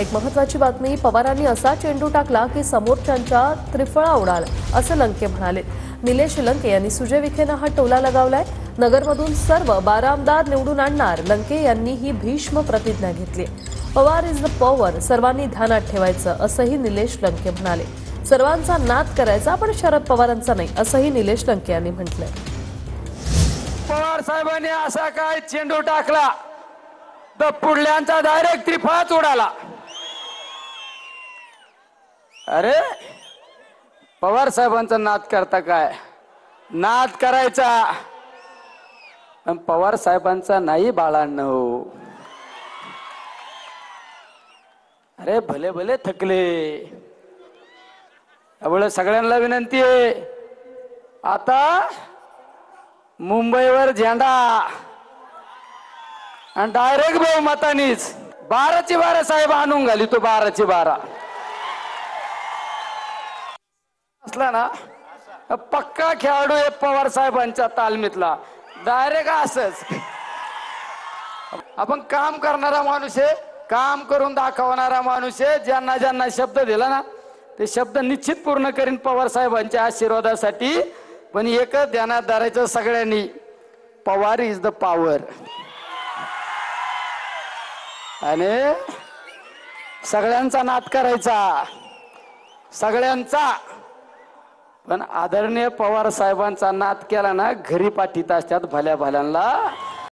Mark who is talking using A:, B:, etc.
A: एक महत्त्वाची बातमी, पवारांनी असा चेंडू टाकला की समोरच्यांच्या त्रिफळा उडाला, असं लंके म्हणाले. निलेश लंके यांनी सुजय विखेंना हा टोला लगावलाय. नगरमधून सर्व 12 आमदार निवडून आणणार, लंके यांनी ही भीष्म प्रतिज्ञा घेतली. पवार इज द पॉवर, सर्वांनी ध्यानात ठेवायचं, असंही निलेश लंके म्हणाले. सर्वांचा नाद करायचा, पण शरद पवारांचा नाही, असंही निलेश लंके यांनी म्हटलंय.
B: पवार साहेबांनी असा काय चेंडू टाकला तर पुढल्यांचा डायरेक्ट त्रिफळाच उडाला. अरे पवार साहेबांचा नाद करता काय? नाद करायचा, पण पवार साहेबांचा नाही बाळांनो. अरे भले भले थकले. त्यामुळे सगळ्यांना विनंती आहे, आता मुंबईवर झेंडा आणि डायरेक्ट बहुमतानीच 12ची 12 साहेब आणून घाली. तो 12ची 12 असला ना पक्का खेळाडू आहे पवार साहेबांच्या तालमीतला. डायरेक्ट असंच आपण काम करणारा माणूस आहे, काम करून दाखवणारा माणूस आहे. ज्यांना ज्यांना शब्द दिला ना ते शब्द निश्चित पूर्ण करीन पवार साहेबांच्या आशीर्वादासाठी. पण एकच ध्यानात धरायचं सगळ्यांनी, पवार इज द पॉवर. आणि सगळ्यांचा नाद करायचा, सगळ्यांचा. पण आदरणीय पवार साहेबांचा नाद केला ना घरी पाठीत असतात भल्या भल्यांना.